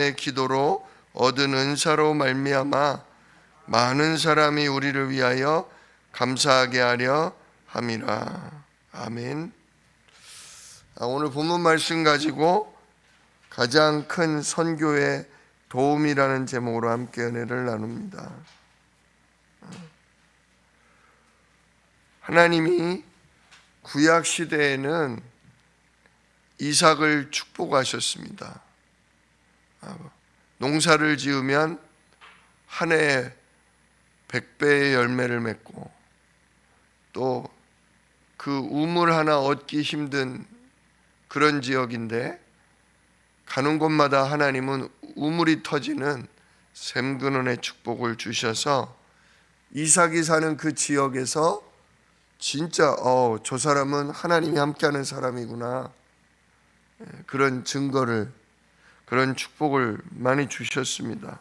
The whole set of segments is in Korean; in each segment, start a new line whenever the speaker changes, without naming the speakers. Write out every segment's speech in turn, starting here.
의 기도로 얻은 은사로 말미암아 많은 사람이 우리를 위하여 감사하게 하려 함이라. 아멘. 오늘 본문 말씀 가지고 가장 큰 선교의 도움이라는 제목으로 함께 은혜를 나눕니다. 하나님이 구약 시대에는 이삭을 축복하셨습니다. 농사를 지으면 한 해에 100배의 열매를 맺고 또 그 우물 하나 얻기 힘든 그런 지역인데 가는 곳마다 하나님은 우물이 터지는 샘근원의 축복을 주셔서 이삭이 사는 그 지역에서 진짜 저 사람은 하나님이 함께하는 사람이구나, 그런 증거를, 그런 축복을 많이 주셨습니다.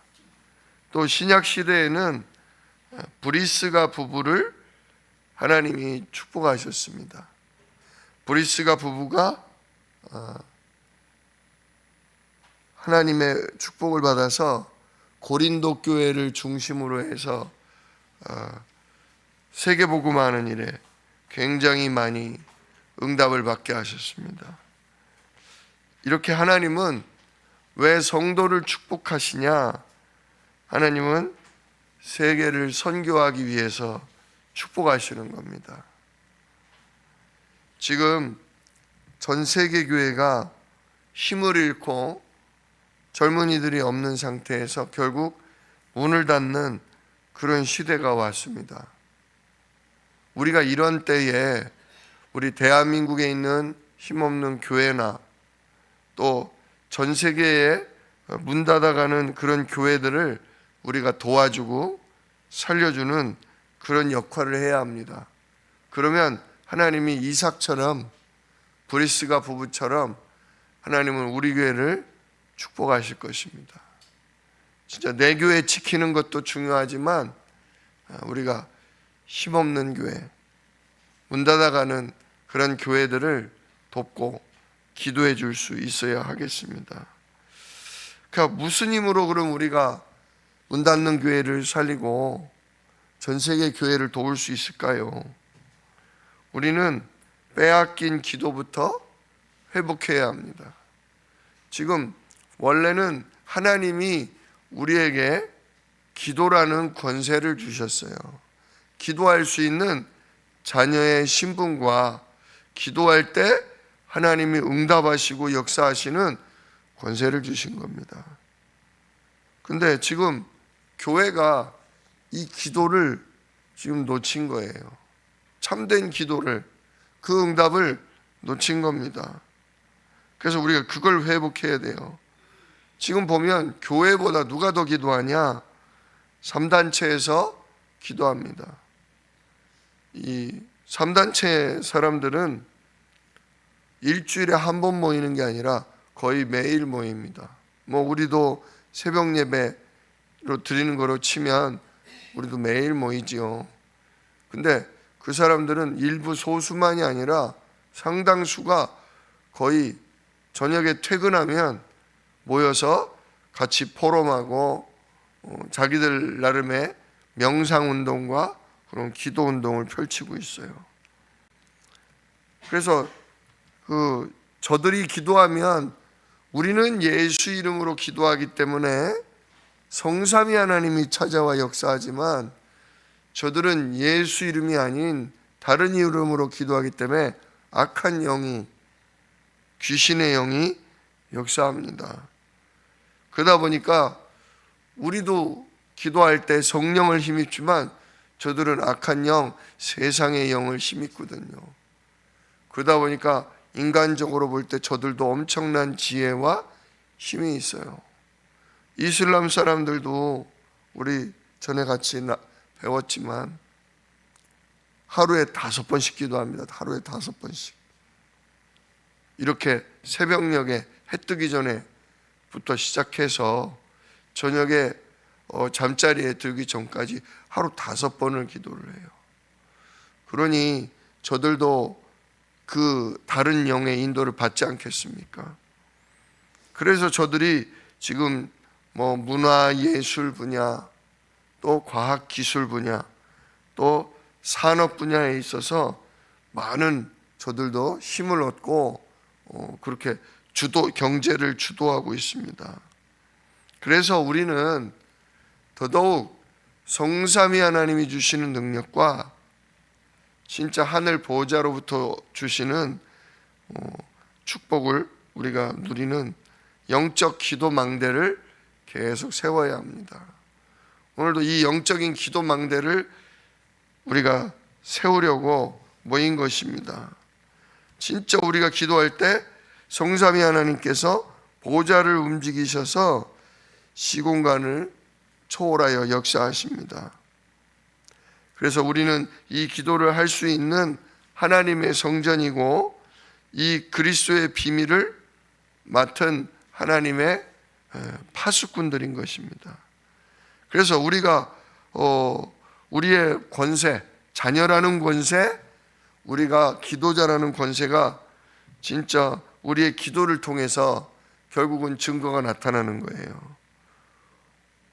또 신약 시대에는 브리스가 부부를 하나님이 축복하셨습니다. 브리스가 부부가 하나님의 축복을 받아서 고린도 교회를 중심으로 해서 세계복음하는 일에 굉장히 많이 응답을 받게 하셨습니다. 이렇게 하나님은 왜 성도를 축복하시냐? 하나님은 세계를 선교하기 위해서 축복하시는 겁니다. 지금 전 세계 교회가 힘을 잃고 젊은이들이 없는 상태에서 결국 문을 닫는 그런 시대가 왔습니다. 우리가 이런 때에 우리 대한민국에 있는 힘없는 교회나 또 전 세계에 문 닫아가는 그런 교회들을 우리가 도와주고 살려주는 그런 역할을 해야 합니다. 그러면 하나님이 이삭처럼, 브리스가 부부처럼 하나님은 우리 교회를 축복하실 것입니다. 진짜 내 교회 지키는 것도 중요하지만 우리가 힘없는 교회, 문 닫아가는 그런 교회들을 돕고 기도해 줄 수 있어야 하겠습니다. 그러니까 무슨 힘으로 그럼 우리가 문 닫는 교회를 살리고 전 세계 교회를 도울 수 있을까요? 우리는 빼앗긴 기도부터 회복해야 합니다. 지금 원래는 하나님이 우리에게 기도라는 권세를 주셨어요. 기도할 수 있는 자녀의 신분과 기도할 때 하나님이 응답하시고 역사하시는 권세를 주신 겁니다. 근데 지금 교회가 이 기도를 지금 놓친 거예요. 참된 기도를, 그 응답을 놓친 겁니다. 그래서 우리가 그걸 회복해야 돼요. 지금 보면 교회보다 누가 더 기도하냐? 3단체에서 기도합니다. 이 3단체 사람들은 일주일에 한 번 모이는 게 아니라 거의 매일 모입니다. 우리도 새벽 예배로 드리는 거로 치면 우리도 매일 모이지요. 근데 그 사람들은 일부 소수만이 아니라 상당수가 거의 저녁에 퇴근하면 모여서 같이 포럼하고 자기들 나름의 명상운동과 그런 기도운동을 펼치고 있어요. 그래서 저들이 기도하면 우리는 예수 이름으로 기도하기 때문에 성삼위 하나님이 찾아와 역사하지만 저들은 예수 이름이 아닌 다른 이름으로 기도하기 때문에 악한 영이, 귀신의 영이 역사합니다. 그러다 보니까 우리도 기도할 때 성령을 힘입지만 저들은 악한 영, 세상의 영을 힘입거든요. 그러다 보니까 인간적으로 볼 때 저들도 엄청난 지혜와 힘이 있어요. 이슬람 사람들도 우리 전에 같이 배웠지만 하루에 5번씩 기도합니다. 하루에 5번씩. 이렇게 새벽녘에 해 뜨기 전에부터 시작해서 저녁에 잠자리에 들기 전까지 하루 5번을 기도를 해요. 그러니 저들도 그 다른 영의 인도를 받지 않겠습니까? 그래서 저들이 지금 뭐 문화 예술 분야, 또 과학 기술 분야, 또 산업 분야에 있어서 많은 저들도 힘을 얻고 그렇게 경제를 주도하고 있습니다. 그래서 우리는 더더욱 성삼위 하나님이 주시는 능력과 진짜 하늘 보호자로부터 주시는 축복을 우리가 누리는 영적 기도 망대를 계속 세워야 합니다. 오늘도 이 영적인 기도 망대를 우리가 세우려고 모인 것입니다. 진짜 우리가 기도할 때 성삼위 하나님께서 보좌를 움직이셔서 시공간을 초월하여 역사하십니다. 그래서 우리는 이 기도를 할 수 있는 하나님의 성전이고 이 그리스도의 비밀을 맡은 하나님의 파수꾼들인 것입니다. 그래서 우리가 우리의 권세, 자녀라는 권세, 우리가 기도자라는 권세가 진짜 우리의 기도를 통해서 결국은 증거가 나타나는 거예요.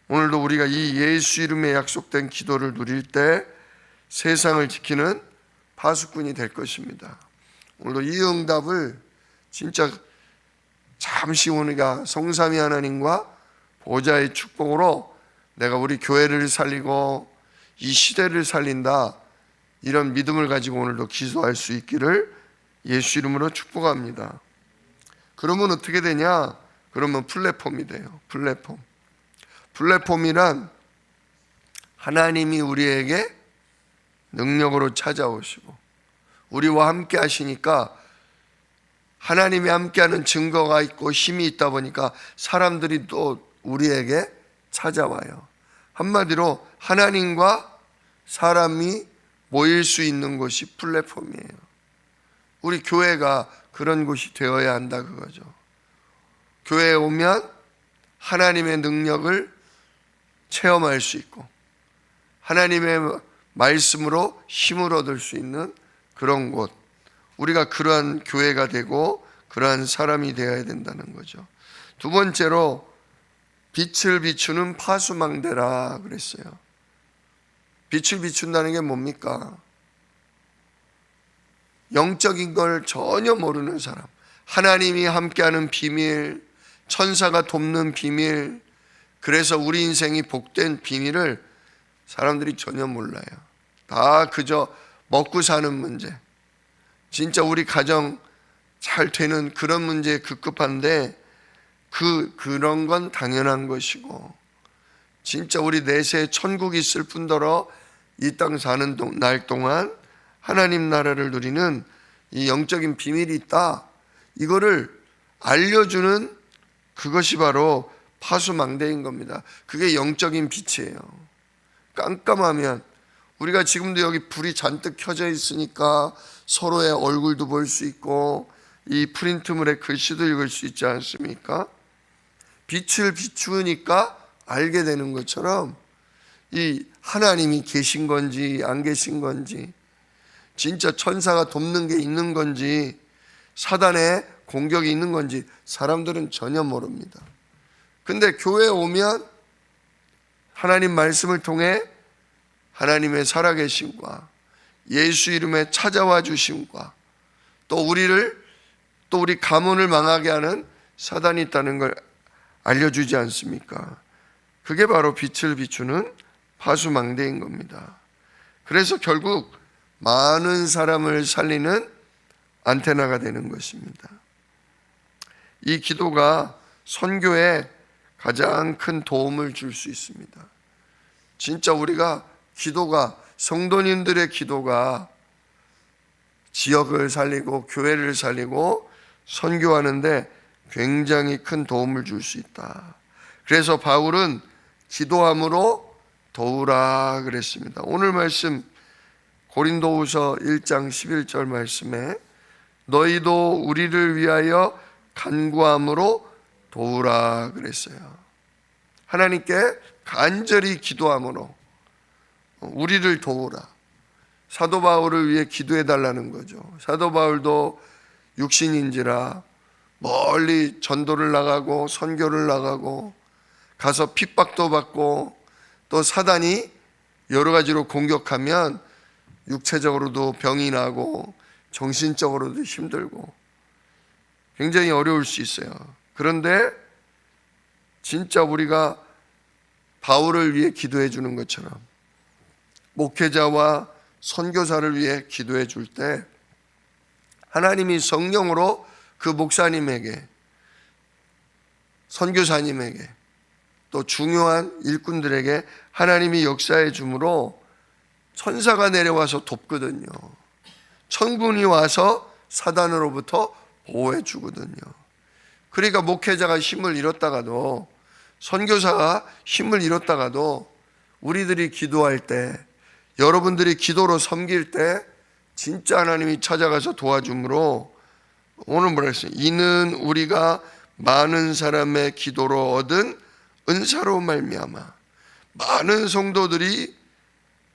오늘도 우리가 이 예수 이름에 약속된 기도를 누릴 때 세상을 지키는 파수꾼이 될 것입니다. 오늘도 이 응답을 진짜 잠시 우리가 성삼위 하나님과 보좌의 축복으로 내가 우리 교회를 살리고 이 시대를 살린다, 이런 믿음을 가지고 오늘도 기도할 수 있기를 예수 이름으로 축복합니다. 그러면 어떻게 되냐? 그러면 플랫폼이 돼요. 플랫폼이란 하나님이 우리에게 능력으로 찾아오시고 우리와 함께 하시니까 하나님이 함께하는 증거가 있고 힘이 있다 보니까 사람들이 또 우리에게 찾아와요. 한마디로 하나님과 사람이 모일 수 있는 곳이 플랫폼이에요. 우리 교회가 그런 곳이 되어야 한다 그거죠. 교회에 오면 하나님의 능력을 체험할 수 있고 하나님의 말씀으로 힘을 얻을 수 있는 그런 곳, 우리가 그러한 교회가 되고 그러한 사람이 되어야 된다는 거죠. 두 번째로 빛을 비추는 파수망대라 그랬어요. 빛을 비춘다는 게 뭡니까? 영적인 걸 전혀 모르는 사람, 하나님이 함께하는 비밀, 천사가 돕는 비밀, 그래서 우리 인생이 복된 비밀을 사람들이 전혀 몰라요. 다 그저 먹고 사는 문제, 진짜 우리 가정 잘 되는 그런 문제에 급급한데 그런 건 당연한 것이고 진짜 우리 내세에 천국이 있을 뿐더러 이 땅 사는 날 동안 하나님 나라를 누리는 이 영적인 비밀이 있다, 이거를 알려주는 그것이 바로 파수망대인 겁니다. 그게 영적인 빛이에요. 깜깜하면 우리가 지금도 여기 불이 잔뜩 켜져 있으니까 서로의 얼굴도 볼 수 있고 이 프린트물에 글씨도 읽을 수 있지 않습니까? 빛을 비추니까 알게 되는 것처럼 이 하나님이 계신 건지 안 계신 건지, 진짜 천사가 돕는 게 있는 건지 사단의 공격이 있는 건지 사람들은 전혀 모릅니다. 근데 교회에 오면 하나님 말씀을 통해 하나님의 살아계심과 예수 이름에 찾아와 주심과 또 우리 가문을 망하게 하는 사단이 있다는 걸 알려주지 않습니까? 그게 바로 빛을 비추는 파수망대인 겁니다. 그래서 결국 많은 사람을 살리는 안테나가 되는 것입니다. 이 기도가 선교에 가장 큰 도움을 줄 수 있습니다. 진짜 우리가 기도가, 성도님들의 기도가 지역을 살리고 교회를 살리고 선교하는데 굉장히 큰 도움을 줄 수 있다. 그래서 바울은 기도함으로 도우라 그랬습니다. 오늘 말씀 고린도후서 1장 11절 말씀에 너희도 우리를 위하여 간구함으로 도우라 그랬어요. 하나님께 간절히 기도함으로 우리를 도우라. 사도 바울을 위해 기도해 달라는 거죠. 사도 바울도 육신인지라 멀리 전도를 나가고 선교를 나가고 가서 핍박도 받고 또 사단이 여러 가지로 공격하면 육체적으로도 병이 나고 정신적으로도 힘들고 굉장히 어려울 수 있어요. 그런데 진짜 우리가 바울을 위해 기도해 주는 것처럼 목회자와 선교사를 위해 기도해 줄 때 하나님이 성령으로 그 목사님에게, 선교사님에게, 또 중요한 일꾼들에게 하나님이 역사해 주므로 천사가 내려와서 돕거든요. 천군이 와서 사단으로부터 보호해 주거든요. 그러니까 목회자가 힘을 잃었다가도, 선교사가 힘을 잃었다가도 우리들이 기도할 때, 여러분들이 기도로 섬길 때 진짜 하나님이 찾아가서 도와주므로 오늘 뭐라 했어요? 이는 우리가 많은 사람의 기도로 얻은 은사로 말미암아. 많은 성도들이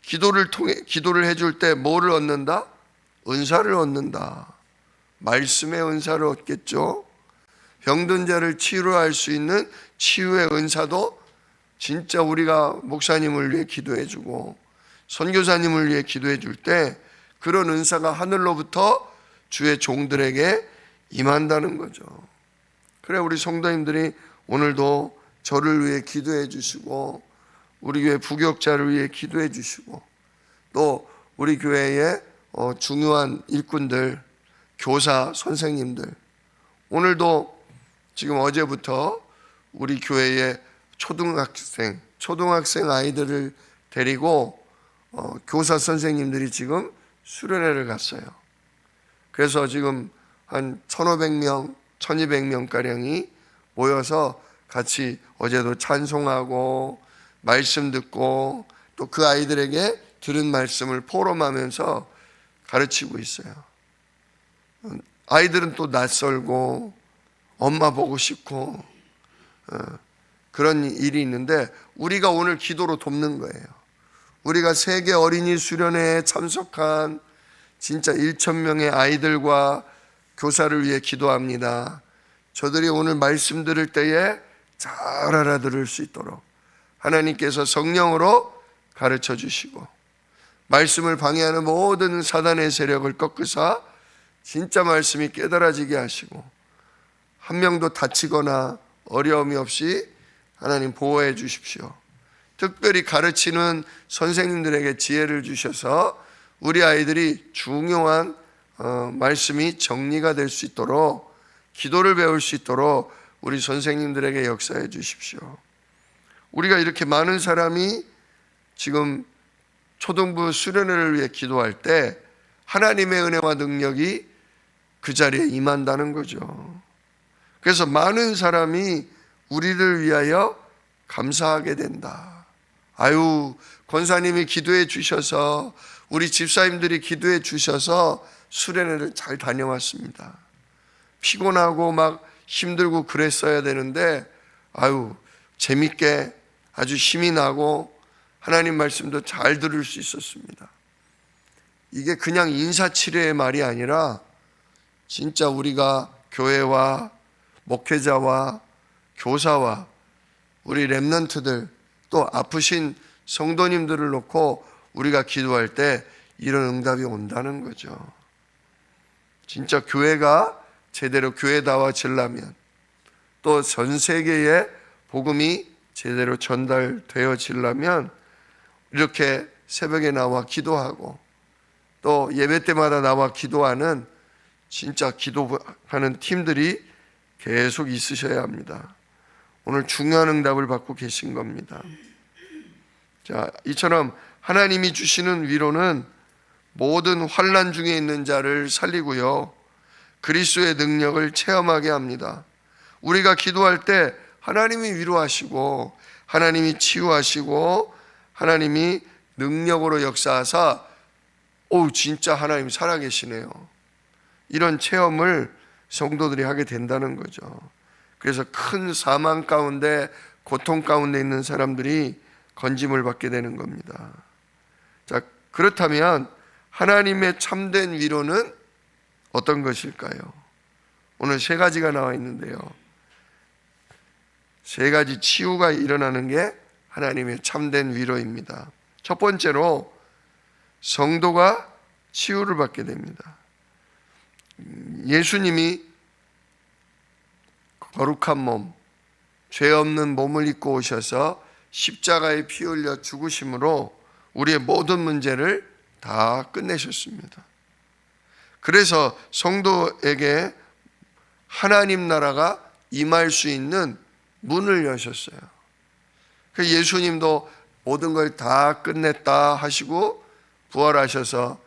기도를 해줄 때 뭐를 얻는다? 은사를 얻는다. 말씀의 은사를 얻겠죠. 병든 자를 치유할 수 있는 치유의 은사도 진짜 우리가 목사님을 위해 기도해 주고 선교사님을 위해 기도해 줄 때 그런 은사가 하늘로부터 주의 종들에게 임한다는 거죠. 그래 우리 성도님들이 오늘도 저를 위해 기도해 주시고 우리 교회 부교육자를 위해 기도해 주시고 또 우리 교회의 중요한 일꾼들, 교사, 선생님들, 오늘도 지금 어제부터 우리 교회의 초등학생 아이들을 데리고 교사 선생님들이 지금 수련회를 갔어요. 그래서 지금 한 1,500명, 1,200명가량이 모여서 같이 어제도 찬송하고 말씀 듣고 또 그 아이들에게 들은 말씀을 포럼하면서 가르치고 있어요. 아이들은 또 낯설고 엄마 보고 싶고 그런 일이 있는데 우리가 오늘 기도로 돕는 거예요. 우리가 세계 어린이 수련회에 참석한 진짜 1,000명의 아이들과 교사를 위해 기도합니다. 저들이 오늘 말씀 들을 때에 잘 알아들을 수 있도록 하나님께서 성령으로 가르쳐 주시고 말씀을 방해하는 모든 사단의 세력을 꺾으사 진짜 말씀이 깨달아지게 하시고 한 명도 다치거나 어려움이 없이 하나님 보호해 주십시오. 특별히 가르치는 선생님들에게 지혜를 주셔서 우리 아이들이 중요한 말씀이 정리가 될 수 있도록 기도를 배울 수 있도록 우리 선생님들에게 역사해 주십시오. 우리가 이렇게 많은 사람이 지금 초등부 수련회를 위해 기도할 때 하나님의 은혜와 능력이 그 자리에 임한다는 거죠. 그래서 많은 사람이 우리를 위하여 감사하게 된다. 아유, 권사님이 기도해 주셔서 우리 집사님들이 기도해 주셔서 수련회를 잘 다녀왔습니다. 피곤하고 막 힘들고 그랬어야 되는데 아유, 재밌게 아주 힘이 나고 하나님 말씀도 잘 들을 수 있었습니다. 이게 그냥 인사치레의 말이 아니라 진짜 우리가 교회와 목회자와 교사와 우리 렘넌트들 또 아프신 성도님들을 놓고 우리가 기도할 때 이런 응답이 온다는 거죠. 진짜 교회가 제대로 교회다워지려면 또 전 세계에 복음이 제대로 전달되어지려면 이렇게 새벽에 나와 기도하고 또 예배 때마다 나와 기도하는 진짜 기도하는 팀들이 계속 있으셔야 합니다. 오늘 중요한 응답을 받고 계신 겁니다. 자, 이처럼 하나님이 주시는 위로는 모든 환난 중에 있는 자를 살리고요, 그리스도의 능력을 체험하게 합니다. 우리가 기도할 때 하나님이 위로하시고 하나님이 치유하시고 하나님이 능력으로 역사하사 진짜 하나님 살아계시네요, 이런 체험을 성도들이 하게 된다는 거죠. 그래서 큰 사망 가운데 고통 가운데 있는 사람들이 건짐을 받게 되는 겁니다. 자, 그렇다면 하나님의 참된 위로는 어떤 것일까요? 오늘 세 가지가 나와 있는데요. 세 가지 치유가 일어나는 게 하나님의 참된 위로입니다. 첫 번째로 성도가 치유를 받게 됩니다. 예수님이 거룩한 몸, 죄 없는 몸을 입고 오셔서 십자가에 피 흘려 죽으심으로 우리의 모든 문제를 다 끝내셨습니다. 그래서 성도에게 하나님 나라가 임할 수 있는 문을 여셨어요. 예수님도 모든 걸 다 끝냈다 하시고 부활하셔서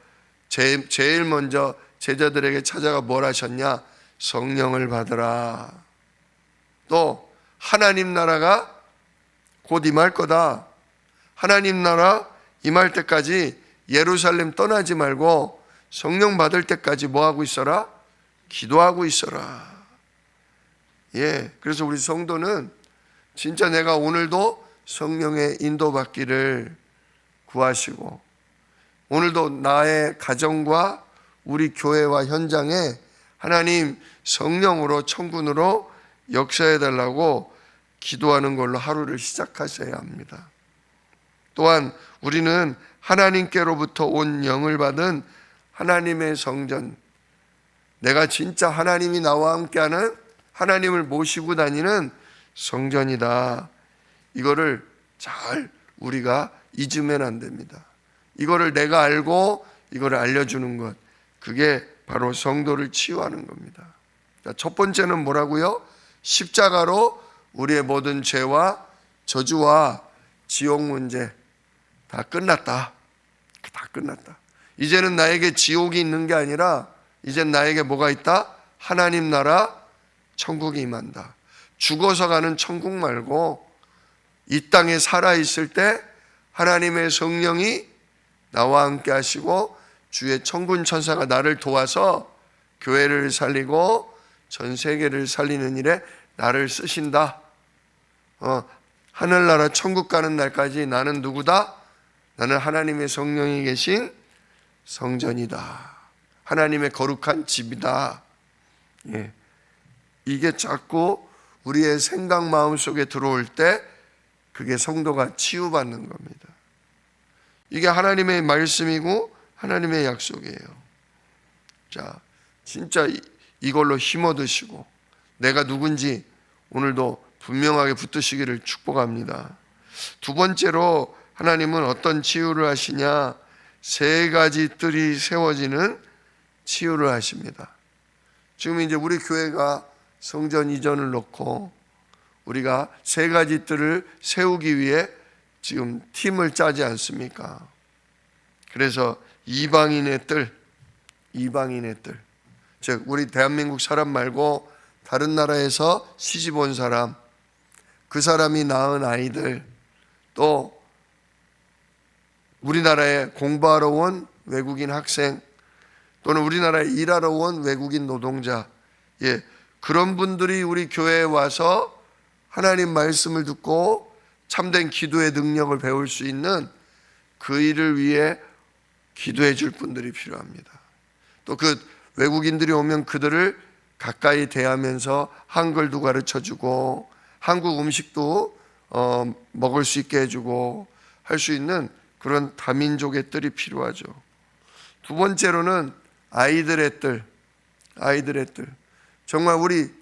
제일 먼저 제자들에게 찾아가 뭘 하셨냐? 성령을 받으라. 또 하나님 나라가 곧 임할 거다. 하나님 나라 임할 때까지 예루살렘 떠나지 말고 성령 받을 때까지 뭐 하고 있어라? 기도하고 있어라. 그래서 우리 성도는 진짜 내가 오늘도 성령의 인도받기를 구하시고, 오늘도 나의 가정과 우리 교회와 현장에 하나님 성령으로 천군으로 역사해 달라고 기도하는 걸로 하루를 시작하셔야 합니다. 또한 우리는 하나님께로부터 온 영을 받은 하나님의 성전, 내가 진짜 하나님이 나와 함께하는, 하나님을 모시고 다니는 성전이다. 이거를 잘 우리가 잊으면 안 됩니다. 이거를 내가 알고 이거를 알려주는 것, 그게 바로 성도를 치유하는 겁니다. 첫 번째는 뭐라고요? 십자가로 우리의 모든 죄와 저주와 지옥 문제 다 끝났다. 다 끝났다. 이제는 나에게 지옥이 있는 게 아니라 이젠 나에게 뭐가 있다? 하나님 나라 천국이 임한다. 죽어서 가는 천국 말고 이 땅에 살아있을 때 하나님의 성령이 나와 함께 하시고 주의 천군 천사가 나를 도와서 교회를 살리고 전 세계를 살리는 일에 나를 쓰신다. 하늘나라 천국 가는 날까지 나는 누구다? 나는 하나님의 성령이 계신 성전이다. 하나님의 거룩한 집이다. 이게 자꾸 우리의 생각 마음 속에 들어올 때 그게 성도가 치유받는 겁니다. 이게 하나님의 말씀이고 하나님의 약속이에요. 자, 진짜 이걸로 힘 얻으시고 내가 누군지 오늘도 분명하게 붙드시기를 축복합니다. 두 번째로 하나님은 어떤 치유를 하시냐? 세 가지 뜰이 세워지는 치유를 하십니다. 지금 이제 우리 교회가 성전 이전을 놓고 우리가 세 가지 뜰을 세우기 위해 지금 팀을 짜지 않습니까? 그래서 이방인의 뜰, 즉 우리 대한민국 사람 말고 다른 나라에서 시집 온 사람, 그 사람이 낳은 아이들, 또 우리나라에 공부하러 온 외국인 학생, 또는 우리나라에 일하러 온 외국인 노동자, 그런 분들이 우리 교회에 와서 하나님 말씀을 듣고 참된 기도의 능력을 배울 수 있는 그 일을 위해 기도해 줄 분들이 필요합니다. 또 그 외국인들이 오면 그들을 가까이 대하면서 한글도 가르쳐 주고 한국 음식도 먹을 수 있게 해주고 할 수 있는 그런 다민족의 뜰이 필요하죠. 두 번째로는 아이들의 뜰. 정말 우리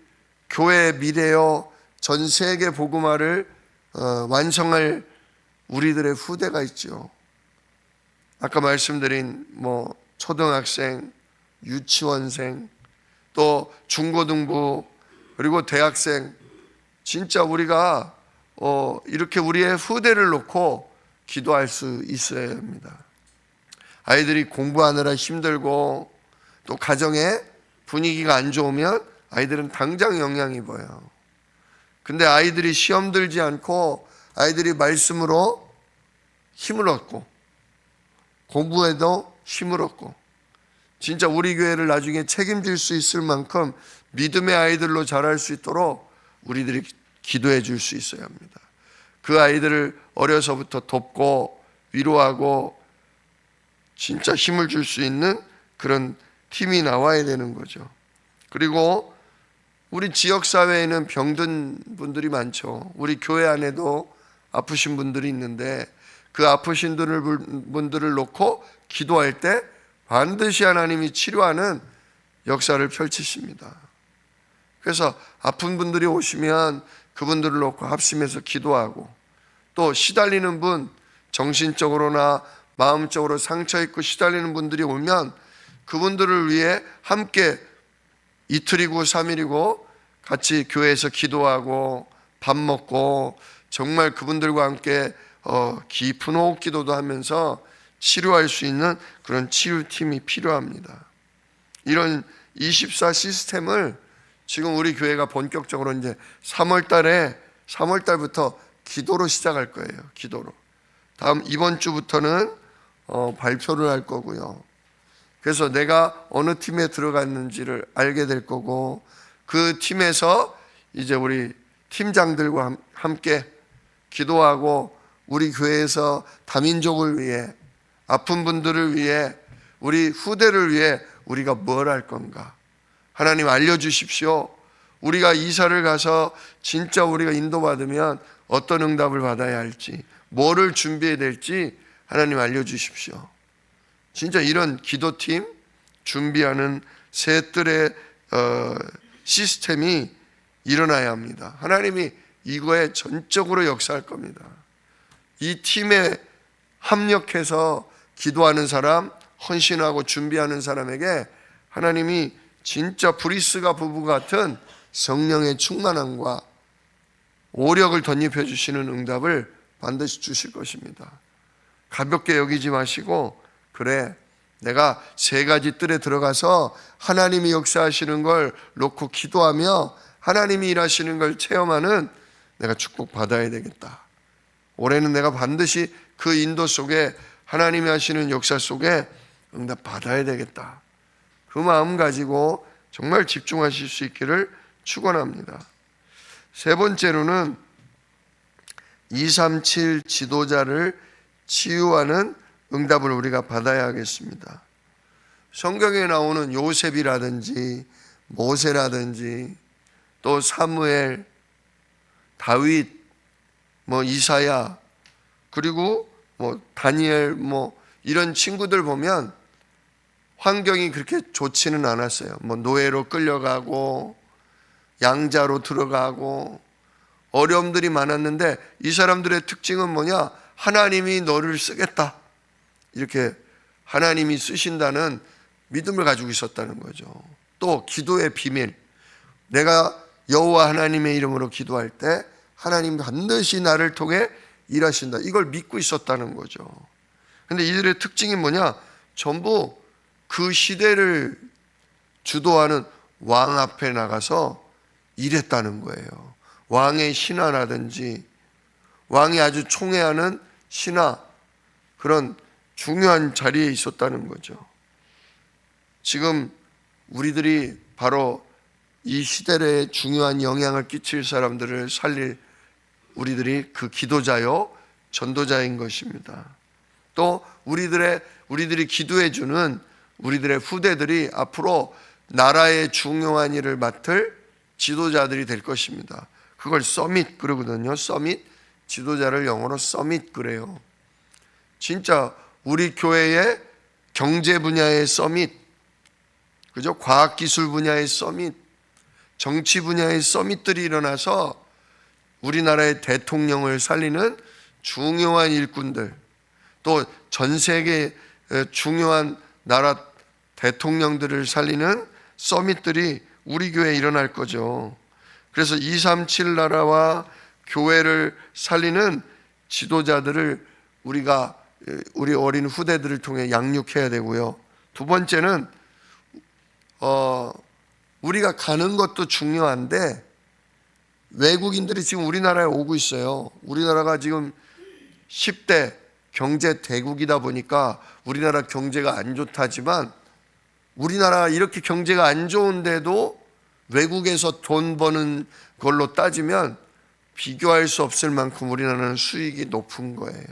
교회의 미래여 전 세계 복음화를 완성할 우리들의 후대가 있죠. 아까 말씀드린 초등학생, 유치원생, 또 중고등부, 그리고 대학생, 진짜 우리가 이렇게 우리의 후대를 놓고 기도할 수 있어야 합니다. 아이들이 공부하느라 힘들고 또 가정에 분위기가 안 좋으면 아이들은 당장 영향 입어요. 근데 아이들이 시험 들지 않고 아이들이 말씀으로 힘을 얻고 공부에도 힘을 얻고 진짜 우리 교회를 나중에 책임질 수 있을 만큼 믿음의 아이들로 자랄 수 있도록 우리들이 기도해 줄 수 있어야 합니다. 그 아이들을 어려서부터 돕고 위로하고 진짜 힘을 줄 수 있는 그런 팀이 나와야 되는 거죠. 그리고 우리 지역사회에는 병든 분들이 많죠. 우리 교회 안에도 아프신 분들이 있는데 그 아프신 분들을 놓고 기도할 때 반드시 하나님이 치료하는 역사를 펼치십니다. 그래서 아픈 분들이 오시면 그분들을 놓고 합심해서 기도하고, 또 시달리는 분, 정신적으로나 마음적으로 상처 있고 시달리는 분들이 오면 그분들을 위해 함께 이틀이고 3일이고 같이 교회에서 기도하고 밥 먹고 정말 그분들과 함께 깊은 호흡 기도도 하면서 치료할 수 있는 그런 치유팀이 필요합니다. 이런 24 시스템을 지금 우리 교회가 본격적으로 이제 3월 달부터 기도로 시작할 거예요. 기도로. 다음 이번 주부터는 발표를 할 거고요. 그래서 내가 어느 팀에 들어갔는지를 알게 될 거고, 그 팀에서 이제 우리 팀장들과 함께 기도하고 우리 교회에서 다민족을 위해, 아픈 분들을 위해, 우리 후대를 위해 우리가 뭘 할 건가? 하나님 알려주십시오. 우리가 이사를 가서 진짜 우리가 인도받으면 어떤 응답을 받아야 할지, 뭐를 준비해야 될지 하나님 알려주십시오. 진짜 이런 기도팀 준비하는 새 뜰의 시스템이 일어나야 합니다. 하나님이 이거에 전적으로 역사할 겁니다. 이 팀에 합력해서 기도하는 사람, 헌신하고 준비하는 사람에게 하나님이 진짜 브리스가 부부 같은 성령의 충만함과 오력을 덧입혀 주시는 응답을 반드시 주실 것입니다. 가볍게 여기지 마시고, 그래, 내가 3가지 뜰에 들어가서 하나님이 역사하시는 걸 놓고 기도하며 하나님이 일하시는 걸 체험하는 내가 축복 받아야 되겠다. 올해는 내가 반드시 그 인도 속에, 하나님이 하시는 역사 속에 응답 받아야 되겠다. 그 마음 가지고 정말 집중하실 수 있기를 축원합니다. 세 번째로는 237 지도자를 치유하는 응답을 우리가 받아야 하겠습니다. 성경에 나오는 요셉이라든지 모세라든지 또 사무엘, 다윗, 이사야, 그리고 다니엘 이런 친구들 보면 환경이 그렇게 좋지는 않았어요. 노예로 끌려가고 양자로 들어가고 어려움들이 많았는데, 이 사람들의 특징은 뭐냐? 하나님이 너를 쓰겠다, 이렇게 하나님이 쓰신다는 믿음을 가지고 있었다는 거죠. 또 기도의 비밀, 내가 여호와 하나님의 이름으로 기도할 때 하나님 반드시 나를 통해 일하신다, 이걸 믿고 있었다는 거죠. 근데 이들의 특징이 뭐냐? 전부 그 시대를 주도하는 왕 앞에 나가서 일했다는 거예요. 왕의 신하라든지 왕이 아주 총애하는 신하, 그런 중요한 자리에 있었다는 거죠. 지금 우리들이 바로 이 시대에 중요한 영향을 끼칠 사람들을 살릴 우리들이 그 기도자요 전도자인 것입니다. 또 우리들이 기도해주는 우리들의 후대들이 앞으로 나라의 중요한 일을 맡을 지도자들이 될 것입니다. 그걸 서밋 그러거든요. 서밋, 지도자를 영어로 서밋 그래요. 진짜 우리 교회의 경제 분야의 서밋, 그죠? 과학기술 분야의 서밋, 정치 분야의 서밋들이 일어나서 우리나라의 대통령을 살리는 중요한 일꾼들, 또 전 세계 중요한 나라 대통령들을 살리는 서밋들이 우리 교회에 일어날 거죠. 그래서 237 나라와 교회를 살리는 지도자들을 우리가 우리 어린 후대들을 통해 양육해야 되고요. 두 번째는 우리가 가는 것도 중요한데, 외국인들이 지금 우리나라에 오고 있어요. 우리나라가 지금 10대 경제 대국이다 보니까 우리나라 경제가 안 좋다지만, 우리나라 이렇게 경제가 안 좋은데도 외국에서 돈 버는 걸로 따지면 비교할 수 없을 만큼 우리나라는 수익이 높은 거예요.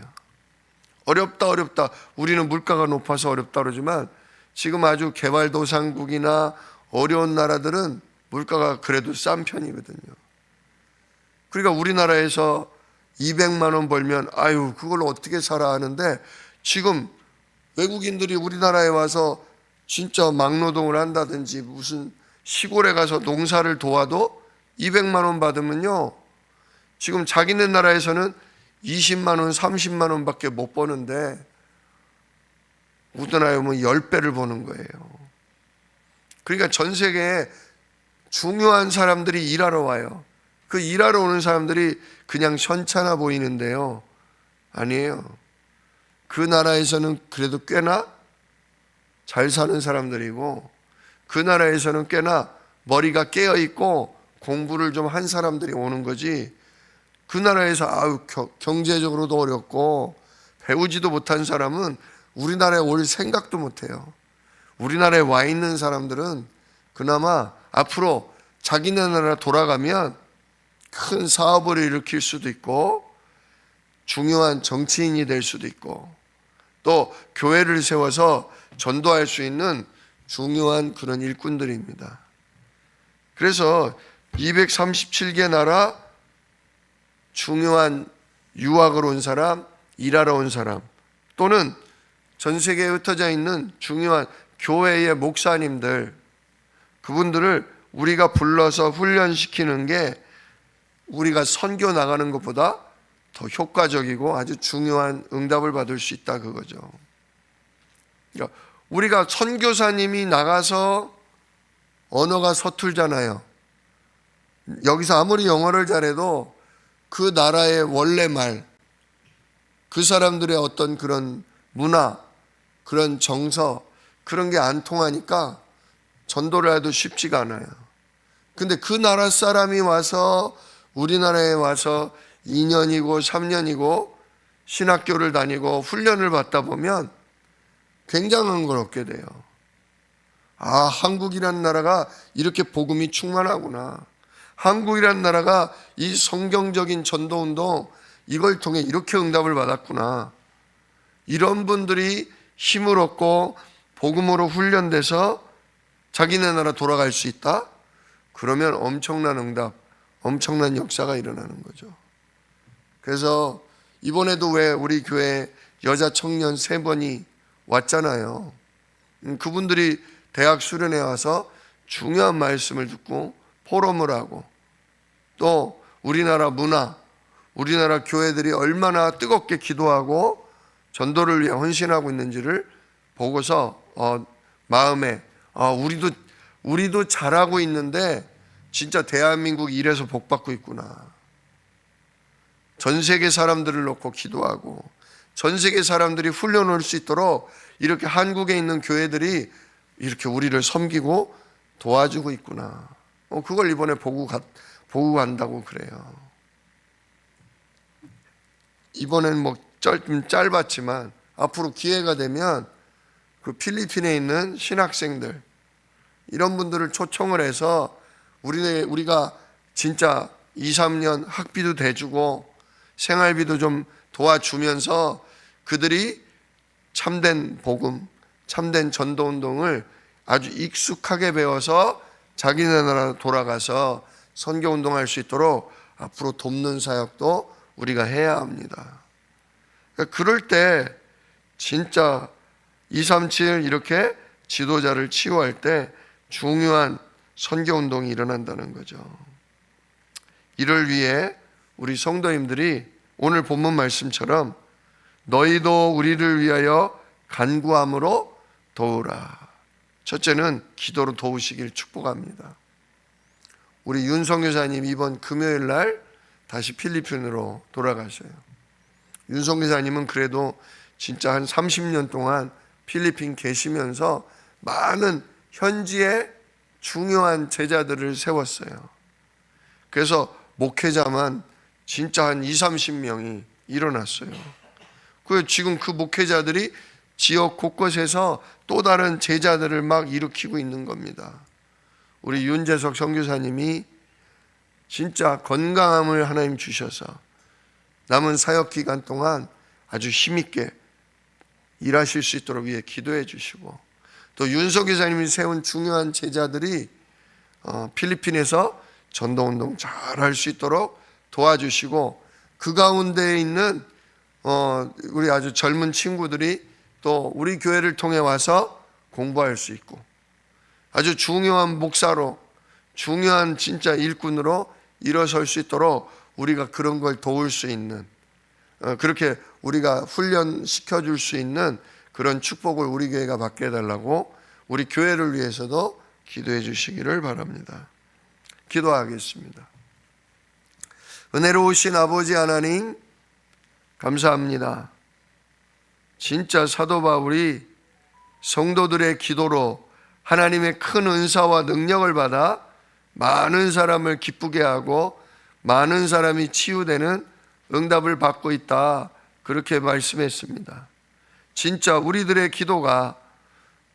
어렵다. 우리는 물가가 높아서 어렵다 그러지만 지금 아주 개발도상국이나 어려운 나라들은 물가가 그래도 싼 편이거든요. 그러니까 우리나라에서 200만 원 벌면 아유 그걸 어떻게 살아 하는데, 지금 외국인들이 우리나라에 와서 진짜 막노동을 한다든지 무슨 시골에 가서 농사를 도와도 200만 원 받으면요, 지금 자기네 나라에서는 20만 원, 30만 원밖에 못 버는데 우리나라에 오면 10배를 버는 거예요. 그러니까 전 세계에 중요한 사람들이 일하러 와요. 그 일하러 오는 사람들이 그냥 현찮아 보이는데요, 아니에요. 그 나라에서는 그래도 꽤나 잘 사는 사람들이고, 그 나라에서는 꽤나 머리가 깨어있고 공부를 좀 한 사람들이 오는 거지, 그 나라에서 아유 경제적으로도 어렵고 배우지도 못한 사람은 우리나라에 올 생각도 못해요. 우리나라에 와 있는 사람들은 그나마 앞으로 자기네 나라 돌아가면 큰 사업을 일으킬 수도 있고 중요한 정치인이 될 수도 있고 또 교회를 세워서 전도할 수 있는 중요한 그런 일꾼들입니다. 그래서 237개 나라 중요한 유학을 온 사람, 일하러 온 사람, 또는 전 세계에 흩어져 있는 중요한 교회의 목사님들, 그분들을 우리가 불러서 훈련시키는 게 우리가 선교 나가는 것보다 더 효과적이고 아주 중요한 응답을 받을 수 있다 그거죠. 그러니까 우리가 선교사님이 나가서 언어가 서툴잖아요. 여기서 아무리 영어를 잘해도 그 나라의 원래 말, 그 사람들의 어떤 그런 문화, 그런 정서, 그런 게 안 통하니까 전도를 해도 쉽지가 않아요. 근데 그 나라 사람이 와서 우리나라에 와서 2년이고 3년이고 신학교를 다니고 훈련을 받다 보면 굉장한 걸 얻게 돼요. 아, 한국이라는 나라가 이렇게 복음이 충만하구나. 한국이라는 나라가 이 성경적인 전도운동 이걸 통해 이렇게 응답을 받았구나. 이런 분들이 힘을 얻고 복음으로 훈련돼서 자기네 나라 돌아갈 수 있다? 그러면 엄청난 응답, 엄청난 역사가 일어나는 거죠. 그래서 이번에도 왜 우리 교회 여자 청년 3번이 왔잖아요. 그분들이 대학 수련회 와서 중요한 말씀을 듣고 포럼을 하고 또 우리나라 문화, 우리나라 교회들이 얼마나 뜨겁게 기도하고 전도를 위해 헌신하고 있는지를 보고서 마음에 우리도 잘하고 있는데 진짜 대한민국이 이래서 복받고 있구나. 전 세계 사람들을 놓고 기도하고 전 세계 사람들이 훈련 올 수 있도록 이렇게 한국에 있는 교회들이 이렇게 우리를 섬기고 도와주고 있구나. 그걸 이번에 보고 간다고 그래요. 이번엔 좀 짧았지만 앞으로 기회가 되면 그 필리핀에 있는 신학생들 이런 분들을 초청을 해서 우리가 진짜 2, 3년 학비도 대주고 생활비도 좀 도와주면서 그들이 참된 복음, 참된 전도운동을 아주 익숙하게 배워서 자기네 나라 돌아가서 선교운동할 수 있도록 앞으로 돕는 사역도 우리가 해야 합니다. 그러니까 그럴 때 진짜 237 이렇게 지도자를 치유할 때 중요한 선교운동이 일어난다는 거죠. 이를 위해 우리 성도님들이 오늘 본문 말씀처럼 너희도 우리를 위하여 간구함으로 도우라. 첫째는 기도로 도우시길 축복합니다. 우리 윤성 교사님 이번 금요일 날 다시 필리핀으로 돌아가셔요. 윤성 교사님은 그래도 진짜 한 30년 동안 필리핀 계시면서 많은 현지의 중요한 제자들을 세웠어요. 그래서 목회자만 진짜 한 2, 30명이 일어났어요. 지금 그 목회자들이 지역 곳곳에서 또 다른 제자들을 막 일으키고 있는 겁니다. 우리 윤재석 선교사님이 진짜 건강함을 하나님 주셔서 남은 사역 기간 동안 아주 힘있게 일하실 수 있도록 위해 기도해 주시고 또 윤석 기사님이 세운 중요한 제자들이 필리핀에서 전도운동 잘 할 수 있도록 도와주시고, 그 가운데에 있는 우리 아주 젊은 친구들이 또 우리 교회를 통해 와서 공부할 수 있고, 아주 중요한 목사로, 중요한 진짜 일꾼으로 일어설 수 있도록 우리가 그런 걸 도울 수 있는, 그렇게 우리가 훈련시켜 줄 수 있는 그런 축복을 우리 교회가 받게 해달라고 우리 교회를 위해서도 기도해 주시기를 바랍니다. 기도하겠습니다. 은혜로우신 아버지 하나님, 감사합니다. 진짜 사도 바울이 성도들의 기도로 하나님의 큰 은사와 능력을 받아 많은 사람을 기쁘게 하고 많은 사람이 치유되는 응답을 받고 있다, 그렇게 말씀했습니다. 진짜 우리들의 기도가,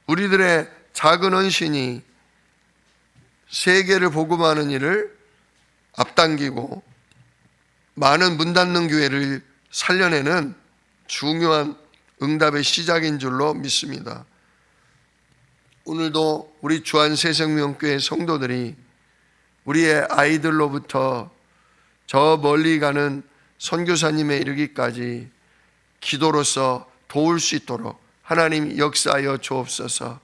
우리들의 작은 헌신이 세계를 복음하는 일을 앞당기고 많은 문 닫는 교회를 살려내는 중요한 응답의 시작인 줄로 믿습니다. 오늘도 우리 주안새생명교회 성도들이 우리의 아이들로부터 저 멀리 가는 선교사님에 이르기까지 기도로서 도울 수 있도록 하나님 역사하여 주옵소서.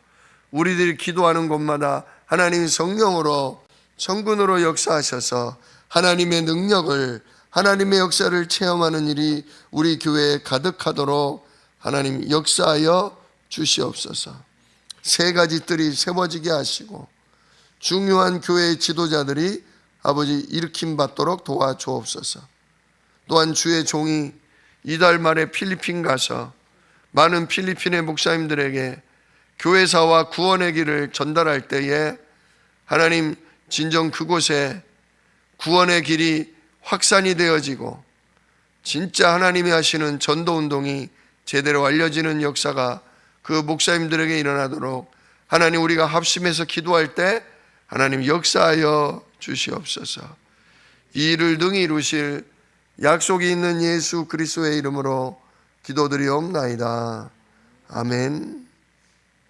우리들이 기도하는 곳마다 하나님 성령으로, 성군으로 역사하셔서 하나님의 능력을, 하나님의 역사를 체험하는 일이 우리 교회에 가득하도록 하나님 역사하여 주시옵소서. 세 가지 뜰이 세워지게 하시고 중요한 교회의 지도자들이 아버지 일으킴 받도록 도와주옵소서. 또한 주의 종이 이달 말에 필리핀 가서 많은 필리핀의 목사님들에게 교회사와 구원의 길을 전달할 때에 하나님 진정 그곳에 구원의 길이 확산이 되어지고 진짜 하나님이 하시는 전도운동이 제대로 알려지는 역사가 그 목사님들에게 일어나도록 하나님 우리가 합심해서 기도할 때 하나님 역사하여 주시옵소서. 이 일을 능히 이루실 약속이 있는 예수 그리스도의 이름으로 기도드리옵나이다. 아멘.